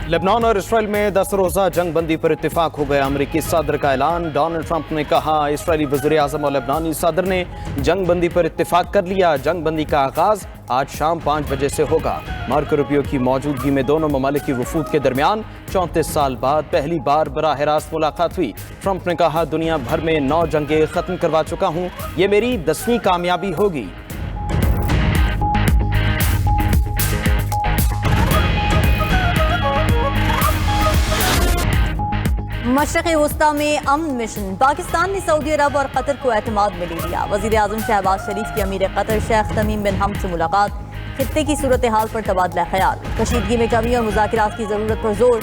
Lebanon और Israel में 10 रोज़ा जंग बंदी पर इत्तेफाक हो गया। अमरीकी सदर का ऐलान। डोनाल्ड ट्रंप ने कहा इसराइली वज़ीर आज़म और लेबनानी सदर ने जंग बंदी पर इत्तेफाक कर लिया। जंग बंदी का आगाज़ आज शाम 5 बजे से होगा। मार्को रूबियो की मौजूदगी में दोनों ममालिक की वफूद के दरमियान 34 साल बाद पहली बार बराह रास्त मुलाकात हुई। ट्रंप ने कहा दुनिया भर में 9 जंगें ख़त्म करवा चुका हूँ, ये मेरी 10वीं कामयाबी होगी। मशरक़ वस्ता में अमन मिशन। पाकिस्तान ने सऊदी अरब और कतर को एतमाद में ले लिया। वज़ीर आज़म शहबाज शरीफ की अमीर कतर शेख तमीम बिन हमद से मुलाकात। खित्ते की सूरत हाल पर तबादला ख्याल। कशीदगी में कमी और मुज़ाकरात की ज़रूरत पर जोर।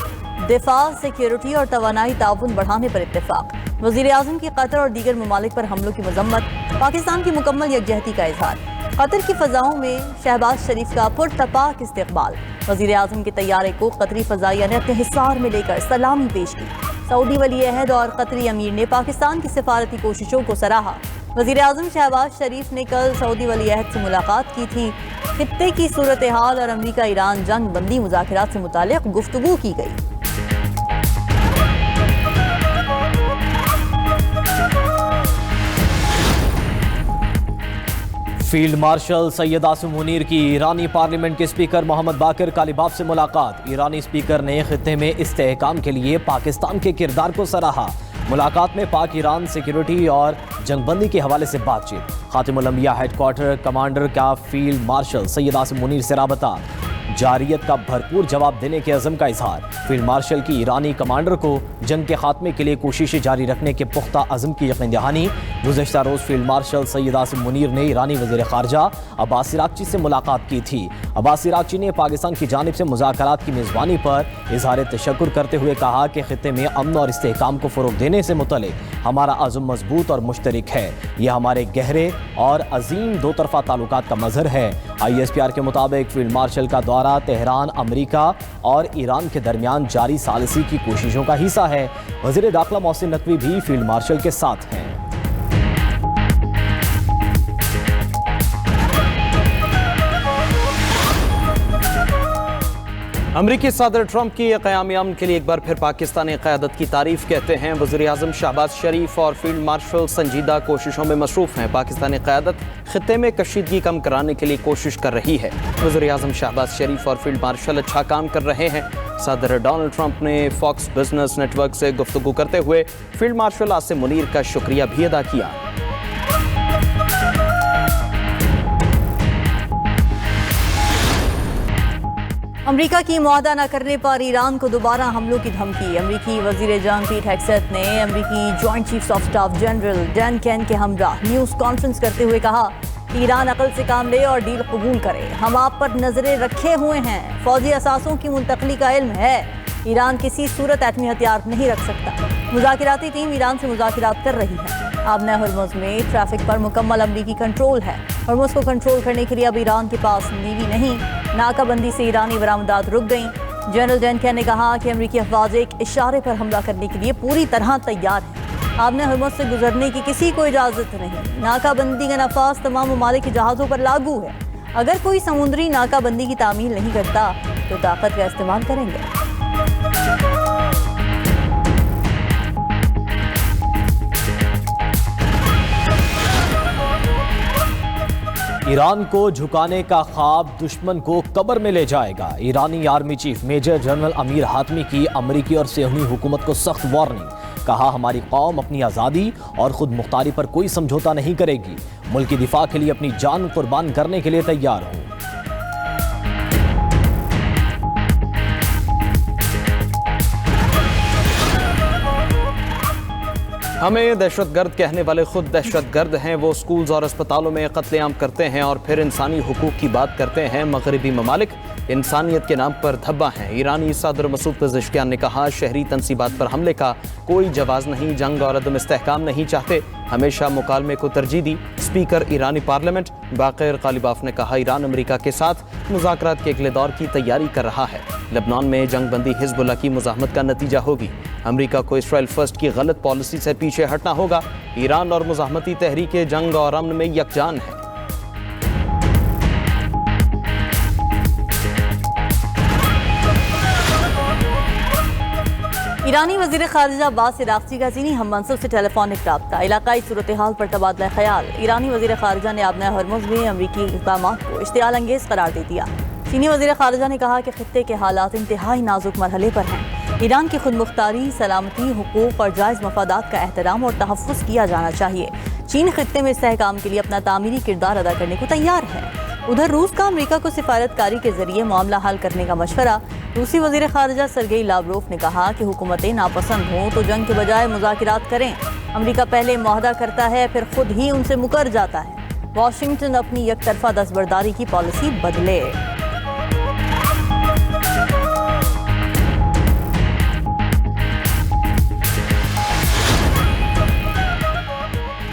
दिफा, सिक्योरिटी और तवानाई ताउन बढ़ाने पर इत्तेफाक। वज़ीर आज़म की कतर और दीगर ममालिक पर हमलों की मजम्मत। पाकिस्तान की मुकम्मल यकजहती का इजहार। कतर की फ़ज़ाओं में शहबाज शरीफ का पुरतपाक इस्तकबाल। वज़ीर आज़म के तैयारे को कतरी फ़ज़ाइया ने अपने हिसार में लेकर सलामी पेश की। सऊदी वली अहद और कतरी अमीर ने पाकिस्तान की सिफारती कोशिशों को सराहा। वज़ीर आज़म शहबाज शरीफ ने कल सऊदी वली अहद से मुलाकात की थी। खित्ते की सूरत हाल और अमरीका ईरान जंग बंदी मुज़ाकरात से मुताल्लिक़ गुफ्तगू की गई। फील्ड मार्शल सैयद आसिम मुनीर की ईरानी पार्लियामेंट के स्पीकर मोहम्मद बाकिर कालिबाफ से मुलाकात। ईरानी स्पीकर ने खित्ते में इस्तेहकाम के लिए पाकिस्तान के किरदार को सराहा। मुलाकात में पाक ईरान सिक्योरिटी और जंगबंदी के हवाले से बातचीत। खातिमुल अंबिया हेडक्वार्टर कमांडर का फील्ड मार्शल सैयद आसिम मुनीर से राबता। जारियत का भरपूर जवाब देने के अज़म का इजहार। फील्ड मार्शल की ईरानी कमांडर को जंग के खात्मे के लिए कोशिशें जारी रखने के पुख्ता अज़म की यकीन दहानी। गुज़श्ता रोज़ फील्ड मार्शल सैयद आसिम मुनीर ने ईरानी वज़ीर ख़ारजा अब्बास इराक़ची से मुलाकात की थी। अब्बास इराक़ची ने पाकिस्तान की जानिब से मुज़ाकरात की मेज़बानी पर इज़हार तशक्कुर करते हुए कहा कि खित्ते में अमन और इस्तेहकाम को फ़रोग़ देने से मुतल्लिक़ हमारा अज़्म मज़बूत और मुश्तरक है। यह हमारे गहरे और अजीम दो तरफ़ा ताल्लुकात का मज़हर है। ISPR के मुताबिक फील्ड मार्शल का दौरा तेहरान, अमरीका और ईरान के दरमियान जारी सालिसी की कोशिशों का हिस्सा है। वज़ीर दाखिला मोहसिन नकवी भी फील्ड मार्शल के साथ हैं। अमरीकी सदर ट्रंप की क़याम अमन के लिए एक बार फिर पाकिस्तानी क़यादत की तारीफ कहते हैं। वज़ीर आज़म शहबाज शरीफ और फील्ड मार्शल संजीदा कोशिशों में मसरूफ़ हैं। पाकिस्तानी क़यादत खित्ते में कशीदगी कम कराने के लिए कोशिश कर रही है। वज़ीर आज़म शहबाज शरीफ और फील्ड मार्शल अच्छा काम कर रहे हैं। सदर डोनाल्ड ट्रंप ने फॉक्स बिजनेस नेटवर्क से गुफ्तगू करते हुए फील्ड मार्शल आसिम मुनीर का शुक्रिया भी अदा किया। अमरीका की मुआहदा न करने पर ईरान को दोबारा हमलों की धमकी। अमरीकी वज़ीर जंग पीट हेग्सेथ ने अमरीकी joint chiefs of staff general Dan can के हमरा न्यूज़ कॉन्फ्रेंस करते हुए कहा कि ईरान अकल से काम ले और डील कबूल करे। हम आप पर नजरें रखे हुए हैं। फौजी असासों की मुंतकली का इल्म है। ईरान किसी सूरत एटमी हथियार नहीं रख सकता। मुज़ाकराती टीम ईरान से मुज़ाकरात कर रही है। आबना हरमुज़ में ट्रैफिक पर मुकम्मल अमरीकी कंट्रोल है। हरमुज़ को कंट्रोल करने के लिए अब ईरान के पास नेवी नहीं। नाकाबंदी से ईरानी बरामदात रुक गईं। जनरल डैनकैन ने कहा कि अमरीकी अफवाज एक इशारे पर हमला करने के लिए पूरी तरह तैयार है। आबना हरमुज़ से गुजरने की किसी को इजाज़त नहीं। नाकाबंदी का नफाज तमाम ममालिक के जहाज़ों पर लागू है। अगर कोई समुद्री नाकाबंदी की तामील नहीं करता तो ताकत का इस्तेमाल करेंगे। ईरान को झुकाने का ख्वाब दुश्मन को कब्र में ले जाएगा। ईरानी army chief major general Amir Hatami की अमरीकी और सियोनी हुकूमत को सख्त वार्निंग। कहा हमारी कौम अपनी आज़ादी और खुद मुख्तारी पर कोई समझौता नहीं करेगी। मुल्क की दिफा के लिए अपनी जान कुर्बान करने के लिए तैयार हो। हमें दहशतगर्द कहने वाले खुद दहशतगर्द हैं। वो स्कूल्स और अस्पतालों में कत्लेआम करते हैं और फिर इंसानी हुकूक की बात करते हैं। मगरबी ममालिक इंसानियत के नाम पर धब्बा हैं। ईरानी सदर मसूद पेज़ेश्कियान ने कहा शहरी तनसीबात पर हमले का कोई जवाज़ नहीं। जंग और अदम इस्तेहकाम नहीं चाहते। हमेशा मुकालमे को तरजीह दी। स्पीकर ईरानी पार्लियामेंट बाकिर कालिबाफ ने कहा ईरान अमरीका के साथ मुज़ाकरात के अगले दौर की तैयारी कर रहा है। लेबनान में जंग बंदी हिज़्बुल्लाह की मुज़ाहमत का नतीजा होगी। अमरीका को इसराइल फर्स्ट की गलत पॉलिसी से पीछे हटना होगा। ईरान और मुज़ाहमती तहरीकें जंग और अमन में यकजान है। ایرانی وزیر خارجہ عباس عراقچی کا چینی ہم منصب سے ٹیلی فونک رابطہ، علاقائی صورتحال پر تبادلہ خیال۔ ایرانی وزیر خارجہ نے آبنائے ہرمز میں امریکی اقدامات کو اشتعال انگیز قرار دے دیا۔ چینی وزیر خارجہ نے کہا کہ خطے کے حالات انتہائی نازک مرحلے پر ہیں۔ ایران کی خود مختاری، سلامتی، حقوق اور جائز مفادات کا احترام اور تحفظ کیا جانا چاہیے۔ چین خطے میں استحکام کے لیے اپنا تعمیری کردار ادا کرنے کو تیار ہے۔ ادھر روس کا امریکہ کو سفارتکاری کے ذریعے معاملہ حل کرنے کا مشورہ۔ روسی وزیر خارجہ سرگئی لاوروف نے کہا کہ حکومتیں ناپسند ہوں تو جنگ کے بجائے مذاکرات کریں۔ امریکہ پہلے معاہدہ کرتا ہے پھر خود ہی ان سے مکر جاتا ہے۔ واشنگٹن اپنی یک طرفہ دستبرداری کی پالیسی بدلے۔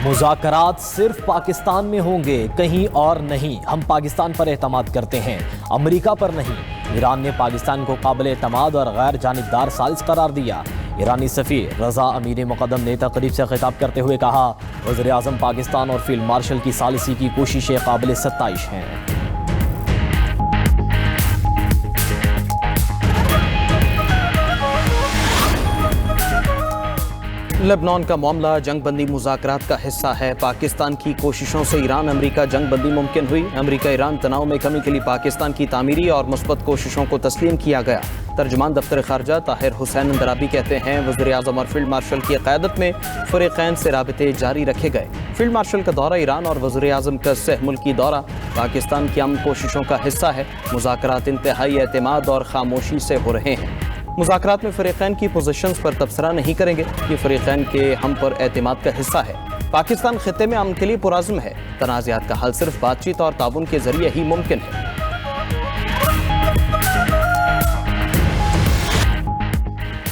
مذاکرات صرف پاکستان میں ہوں گے، کہیں اور نہیں۔ ہم پاکستان پر اعتماد کرتے ہیں، امریکہ پر نہیں۔ ایران نے پاکستان کو قابل اعتماد اور غیر جانبدار ثالث قرار دیا۔ ایرانی سفیر رضا امیر مقدم نے تقریب سے خطاب کرتے ہوئے کہا، وزیر اعظم پاکستان اور فیلڈ مارشل کی ثالثی کی کوششیں قابل ستائش ہیں۔ لبنان کا معاملہ جنگ بندی مذاکرات کا حصہ ہے۔ پاکستان کی کوششوں سے ایران امریکہ جنگ بندی ممکن ہوئی۔ امریکہ ایران تناؤ میں کمی کے لیے پاکستان کی تعمیری اور مثبت کوششوں کو تسلیم کیا گیا۔ ترجمان دفتر خارجہ طاہر حسین اندرابی کہتے ہیں، وزیر اعظم اور فیلڈ مارشل کی قیادت میں فریقین سے رابطے جاری رکھے گئے۔ فیلڈ مارشل کا دورہ ایران اور وزیر اعظم کا سہ ملکی دورہ پاکستان کی امن کوششوں کا حصہ ہے۔ مذاکرات انتہائی اعتماد اور خاموشی سے ہو رہے ہیں۔ مذاکرات میں فریقین کی پوزیشنز پر تبصرہ نہیں کریں گے۔ یہ فریقین کے ہم پر اعتماد کا حصہ ہے۔ پاکستان خطے میں امن کے لیے پرعزم ہے۔ تنازعات کا حل صرف بات چیت اور تعاون کے ذریعے ہی ممکن ہے۔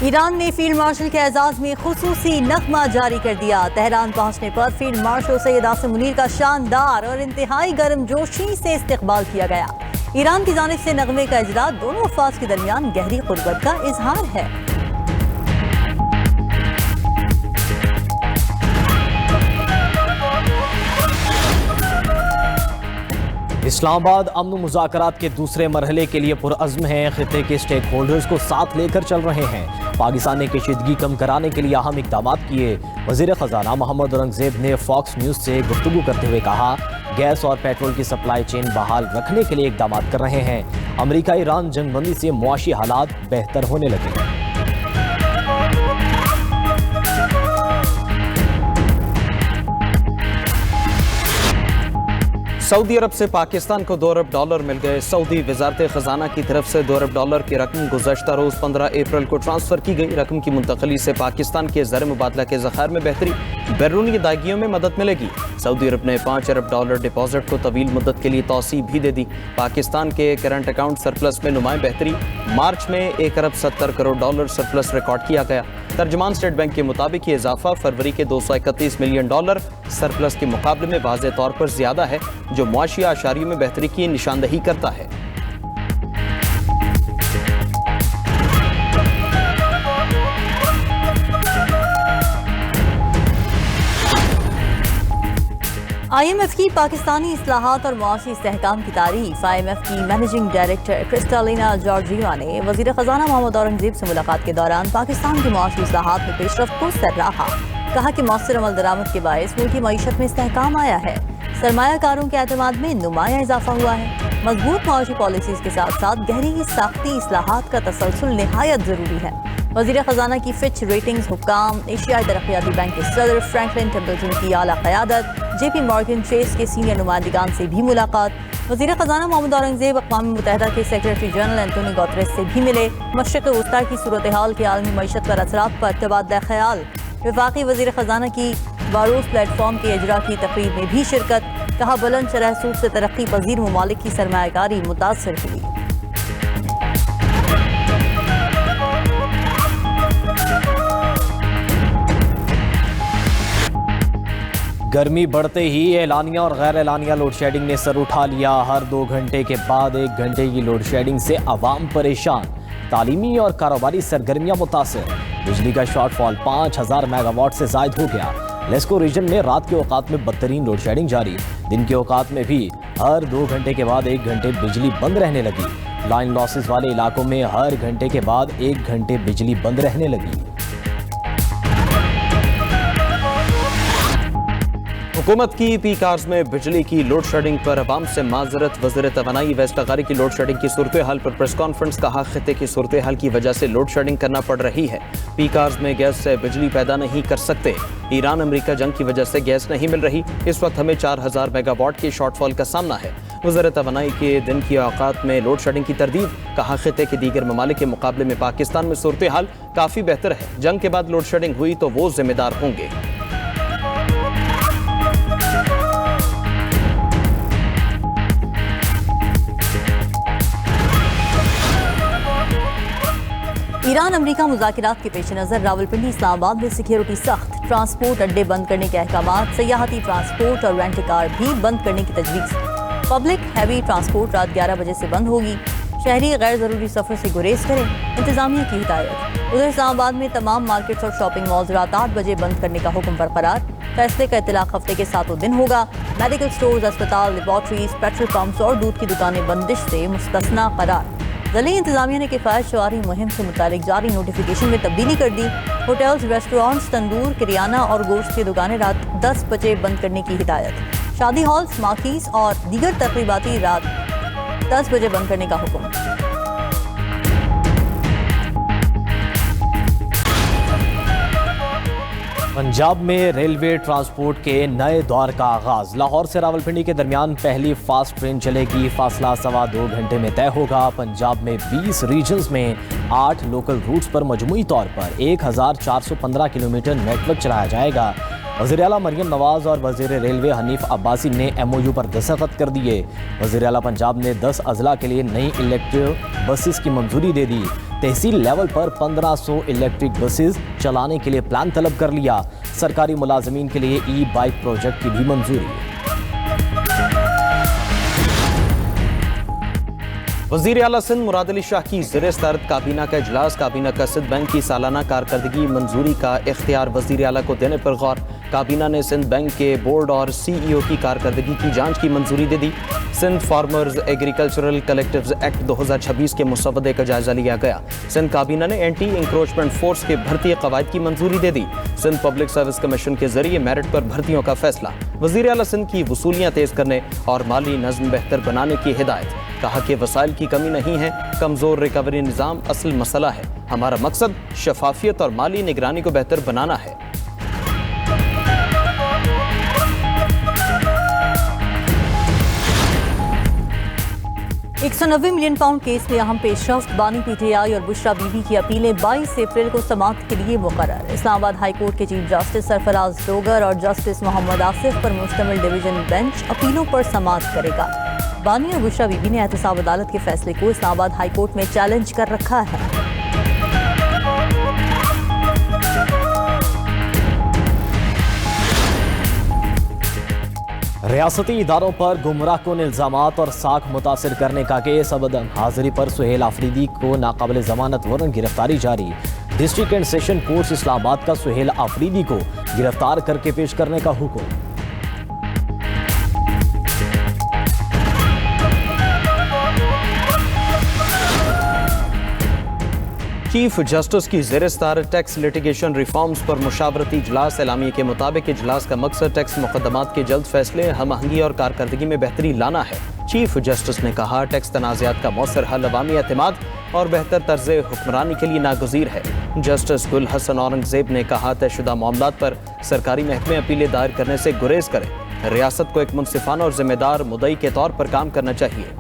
ایران نے فیلڈ مارشل کے اعزاز میں خصوصی نغمہ جاری کر دیا۔ تہران پہنچنے پر فیلڈ مارشل سید عاصم منیر کا شاندار اور انتہائی گرم جوشی سے استقبال کیا گیا۔ ایران کی جانب سے نغمے کا اجرا دونوں افواج کے درمیان گہری قربت کا اظہار ہے۔ اسلام آباد امن و مذاکرات کے دوسرے مرحلے کے لیے پرعزم ہیں۔ خطے کے سٹیک ہولڈرز کو ساتھ لے کر چل رہے ہیں۔ پاکستان نے کشیدگی کم کرانے کے لیے اہم اقدامات کیے۔ وزیر خزانہ محمد اورنگزیب نے فاکس نیوز سے گفتگو کرتے ہوئے کہا، گیس اور پیٹرول کی سپلائی چین بحال رکھنے کے لیے اقدامات کر رہے ہیں۔ امریکہ ایران جنگ بندی سے معاشی حالات بہتر ہونے لگے۔ سعودی عرب سے پاکستان کو 2 ارب ڈالر مل گئے۔ سعودی وزارت خزانہ کی طرف سے 2 ارب ڈالر کی رقم گزشتہ روز 15 اپریل کو ٹرانسفر کی گئی۔ رقم کی منتقلی سے پاکستان کے زر مبادلہ کے ذخائر میں بہتری، بیرونی ادائیگیوں میں مدد ملے گی۔ سعودی عرب نے 5 ارب ڈالر ڈپازٹ کو طویل مدت کے لیے توسیع بھی دے دی۔ پاکستان کے کرنٹ اکاؤنٹ سرپلس میں نمایاں بہتری، مارچ میں 1 ارب 70 کروڑ ڈالر سرپلس ریکارڈ کیا گیا۔ ترجمان اسٹیٹ بینک کے مطابق یہ اضافہ فروری کے 231 ملین ڈالر سرپلس کے مقابلے میں واضح طور پر زیادہ ہے، جو معاشی اعشاریوں میں بہتری کی نشاندہی کرتا ہے۔ آئی ایم ایف کی پاکستانی اصلاحات اور معاشی استحکام کی تعریف۔ آئی ایم ایف کی مینیجنگ ڈائریکٹر کرسٹالینا جارجیوا نے وزیر خزانہ محمد اورنگزیب سے ملاقات کے دوران پاکستان کی معاشی اصلاحات میں پیش رفت کو سراہا۔ کہا کہ مؤثر عمل درآمد کے باعث ملکی معیشت میں استحکام آیا ہے، سرمایہ کاروں کے اعتماد میں نمایاں اضافہ ہوا ہے۔ مضبوط معاشی پالیسیز کے ساتھ ساتھ گہری ساختی اصلاحات کا تسلسل نہایت ضروری ہے۔ وزیر خزانہ کی فچ ریٹنگز حکام، ایشیائی ترقیاتی بینک کے صدر فرینکلن ٹیمپلٹن کی اعلیٰ قیادت، جے پی مارگن چیس کے سینئر نمائندگان سے بھی ملاقات۔ وزیر خزانہ محمد اورنگزیب اقوام متحدہ کے سیکریٹری جنرل اینٹونی گوتریس سے بھی ملے۔ مشرق وسطیٰ کی صورتحال کے عالمی معیشت پر اثرات پر تبادلہ خیال۔ وفاقی وزیر خزانہ کی باروس پلیٹ فارم کے اجرا کی تقریب میں بھی شرکت۔ کہا بلند شرح سود سے ترقی پذیر ممالک کی سرمایہ کاری متاثر ہوئی۔ گرمی بڑھتے ہی اعلانیہ اور غیر اعلانیہ لوڈ شیڈنگ نے سر اٹھا لیا۔ ہر 2 گھنٹے کے بعد 1 گھنٹے کی لوڈ شیڈنگ سے عوام پریشان، تعلیمی اور کاروباری سرگرمیاں متاثر۔ بجلی کا شارٹ فال 5000 میگا واٹ سے زائد ہو گیا۔ لیسکو ریجن میں رات کے اوقات میں بدترین لوڈ شیڈنگ جاری، دن کے اوقات میں بھی ہر 2 گھنٹے کے بعد 1 گھنٹے بجلی بند رہنے لگی۔ لائن لاسز والے علاقوں میں ہر گھنٹے کے بعد 1 گھنٹے بجلی بند رہنے لگی۔ हुकूमत की पी कार्स में बिजली की लोड शेडिंग पर अवाम से माजरत। वज़ीर तवानाई वेस्ट अगारी की लोड शेडिंग की सूरत हाल पर प्रेस कॉन्फ्रेंस। कहा खित्ते की सूरत हाल की वजह से लोड शेडिंग करना पड़ रही है। पी कार्स में गैस से बिजली पैदा नहीं कर सकते। ईरान अमेरिका जंग की वजह से गैस नहीं मिल रही। इस वक्त हमें 4000 मेगावाट की शॉर्टफॉल का सामना है। वज़ीर तवानाई के दिन की औकात में लोड शेडिंग की तरदीद। कहा खित्ते के दीगर ममालिक के मुकाबले में पाकिस्तान में सूरत हाल काफ़ी बेहतर है। जंग के बाद लोड शेडिंग हुई तो वो जिम्मेदार होंगे। ईरान अमेरिका मुज़ाकिरात के पेश नज़र रावलपिंडी इस्लामाबाद में सिक्योरिटी सख्त, ट्रांसपोर्ट अड्डे बंद करने के अहकामात, सयाहती ट्रांसपोर्ट और रेंट कार भी बंद करने की तजवीज़। पब्लिक हैवी ट्रांसपोर्ट रात 11 बजे से बंद होगी। शहरी गैर ज़रूरी सफ़र से गुरेज करें, इंतज़ामिया की हिदायत। उधर इस्लामाबाद में तमाम मार्केट्स और शॉपिंग मॉल्स रात 8 बजे बंद करने का हुक्म बरकरार। फैसले का इतलाक़ हफ्ते के 7 दिन होगा। मेडिकल स्टोर्स, अस्पताल, लेबॉर्ट्रीज, पेट्रोल पंप्स और दूध की दुकानें बंदिश से मुस्तस्ना करार। ज़िले इंतज़ामिया ने किफ़ायत शुआरी मुहिम से मुतालिक जारी नोटिफिकेशन में तब्दीली कर दी। होटल्स, रेस्टोरेंट्स, तंदूर, किरियाना और गोश्त की दुकानें रात 10 बजे बंद करने की हिदायत। शादी हॉल्स, मार्कीज़ और दीगर तकरीबाती रात 10 बजे बंद करने का हुक्म। पंजाब में रेलवे ट्रांसपोर्ट के नए दौर का आगाज। लाहौर से रावलपिंडी के दरमियान पहली फास्ट ट्रेन चलेगी। फासला 2.25 घंटे में तय होगा। पंजाब में 20 रीजन्स में 8 लोकल रूट्स पर मजमूई तौर पर 1415 किलोमीटर नेटवर्क चलाया जाएगा। वज़ीर आला मरियम नवाज और वज़ीर रेलवे हनीफ अब्बासी ने MOU पर दस्तखत कर दिए। वज़ीर आला पंजाब ने 10 अजला के लिए नई इलेक्ट्रिक बसेस की मंजूरी दे दी। तहसील लेवल पर 1500 इलेक्ट्रिक बसेस चलाने के लिए प्लान तलब कर लिया। सरकारी मुलाजमीन के लिए ई-बाइक प्रोजेक्ट की भी मंजूरी। वज़ीर आला सिंध मुराद अली शाह की ज़ेर सदारत काबीना का इजलास। काबीना का सिंध बैंक की सालाना कारकर्दगी मंजूरी का इख्तियार वज़ीर आला को देने पर गौर। काबीना ने सिंध बैंक के बोर्ड और CEO की कारकर्दगी की जांच की मंजूरी दे दी। Sindh farmers agricultural collectives act 2026 के मुसवदे का जायजा लिया गया। सिंध काबीना ने एंटी इंक्रोचमेंट फोर्स के भर्ती कवायद की मंजूरी दे दी। सिंध पब्लिक सर्विस कमीशन के जरिए मेरिट पर भर्तियों का फैसला। वज़ीर आला सिंध की वसूलियाँ तेज करने और माली नज़्म बेहतर बनाने की हिदायत। कहा कि वसाइल की कमी नहीं है, कमज़ोर रिकवरी निज़ाम असल मसला है। हमारा मकसद शफाफियत और माली निगरानी को बेहतर बनाना है। 190 मिलियन पाउंड केस में अहम पेशरफ्त। बानी PTI और बुशरा बीबी की अपीलें 22 अप्रैल को समाअत के लिए मुकर्रर। इस्लामाबाद हाई कोर्ट के चीफ जस्टिस सरफराज डोगर और जस्टिस मोहम्मद आसिफ पर मुश्तमिल डिवीजन बेंच अपीलों पर समाअत करेगा। बानी और बुशरा बीबी ने एहतसाब अदालत के फैसले को इस्लामाबाद हाई कोर्ट में चैलेंज कर रखा है। रियासती इदारों पर गुमराह कुन इल्जामात और साख मुतासिर करने का केस अबदन हाजिरी पर सुहेल आफरीदी को नाकाबिल जमानत वारंट गिरफ्तारी जारी। District and session court Islamabad का सुहेल आफरीदी को गिरफ्तार करके पेश करने का हुक्म। चीफ जस्टिस की ज़ेर सदारत टैक्स लिटिगेशन रिफॉर्म्स पर मुशावरती इजलास। एलामिया के मुताबिक इजलास का मकसद टैक्स मुकदमात के जल्द फैसले, हम आहंगी और कारकर्दगी में बेहतरी लाना है। चीफ जस्टिस ने कहा टैक्स तनाज़ात का मौसर हल अवामी एतमाद और बेहतर तर्ज हुक्मरानी के लिए नागुज़ीर है। जस्टिस गुल हसन औरंगज़ेब ने कहा तयशुदा मामलात पर सरकारी महकमे अपीलें दायर करने से गुरेज करें। रियासत को एक मुनसिफाना और जिम्मेदार मुद्दई के तौर पर काम करना चाहिए।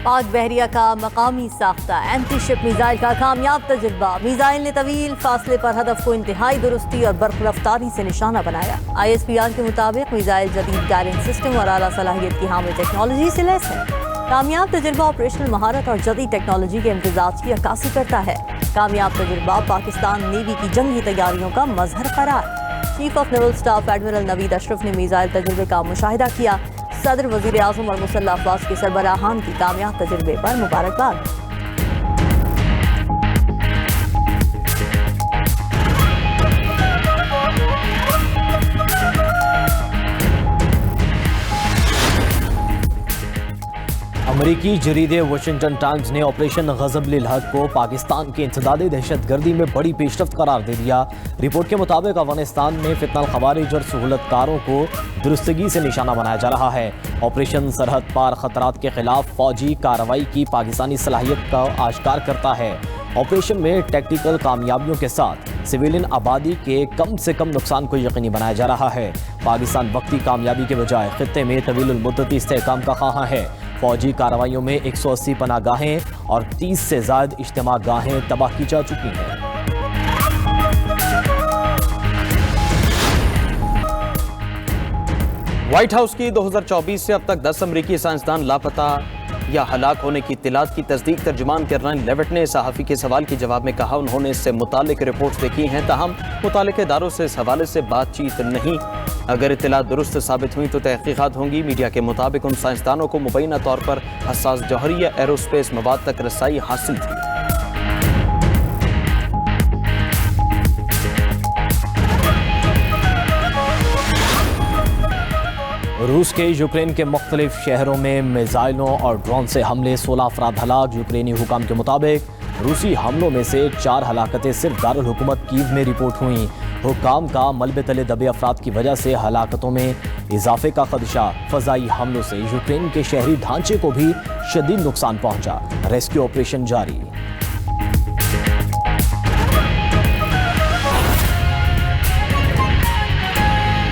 पाक बहरिया का मकामी साख्ता एंटी शिप मिसाइल का कामयाब तजुर्बा। मिसाइल ने तवील फासले पर हदफ को इंतहाई दुरुस्ती और बर्फ रफ्तारी से निशाना बनाया। ISPR के मुताबिक मिसाइल जदीद गाइडेंस सिस्टम और आला सलाहियत की हामिल टेक्नोलॉजी से लैस है। कामयाब तजुर्बा ऑपरेशनल महारत और जदीद टेक्नोलॉजी के इम्तिजाज की अक्कासी करता है। कामयाब तजुर्बा पाकिस्तान नेवी की जंगी तैयारियों का मजहर करार। Chief of naval staff admiral Naveed Ashraf ने मिसाइल तजुर्बे का मुशाहिदा किया। सदर, वज़ीर आज़म और मुसल्लह अफवाज के सरबराहान की कामयाब तजुर्बे पर मुबारकबाद। امریکی جریدے واشنگٹن ٹائمز نے آپریشن غضب الحق کو پاکستان کی انسداد دہشت گردی میں بڑی پیش رفت قرار دے دیا۔ رپورٹ کے مطابق افغانستان میں فتنہ الخوارج اور سہولت کاروں کو درستگی سے نشانہ بنایا جا رہا ہے۔ آپریشن سرحد پار خطرات کے خلاف فوجی کارروائی کی پاکستانی صلاحیت کا آشکار کرتا ہے۔ آپریشن میں ٹیکٹیکل کامیابیوں کے ساتھ سویلین آبادی کے کم سے کم نقصان کو یقینی بنایا جا رہا ہے۔ پاکستان وقتی کامیابی کے بجائے خطے میں طویل المدتی استحکام کا خواہاں ہے۔ فوجی کارروائیوں میں 180 پناہ گاہیں اور 30 سے زائد اجتماع گاہیں تباہ کی جا چکی ہیں۔ وائٹ ہاؤس کی 2024 سے اب تک 10 امریکی سائنسدان لاپتہ یا ہلاک ہونے کی اطلاعات کی تصدیق ترجمان کرنائن لیوٹ نے صحافی کے سوال کے جواب میں کہا انہوں نے اس سے متعلق رپورٹس دیکھی ہیں، تاہم متعلقہ اداروں سے اس حوالے سے بات چیت نہیں۔ اگر اطلاعات درست ثابت ہوئیں تو تحقیقات ہوں گی۔ میڈیا کے مطابق ان سائنسدانوں کو مبینہ طور پر حساس جوہری یا ایروسپیس مواد تک رسائی حاصل تھی۔ روس کے یوکرین کے مختلف شہروں میں میزائلوں اور ڈرون سے حملے، 16 افراد ہلاک۔ یوکرینی حکام کے مطابق روسی حملوں میں سے 4 ہلاکتیں صرف دارالحکومت کیو میں رپورٹ ہوئیں۔ حکام کا ملبے تلے دبے افراد کی وجہ سے ہلاکتوں میں اضافے کا خدشہ۔ فضائی حملوں سے یوکرین کے شہری ڈھانچے کو بھی شدید نقصان پہنچا۔ ریسکیو آپریشن جاری۔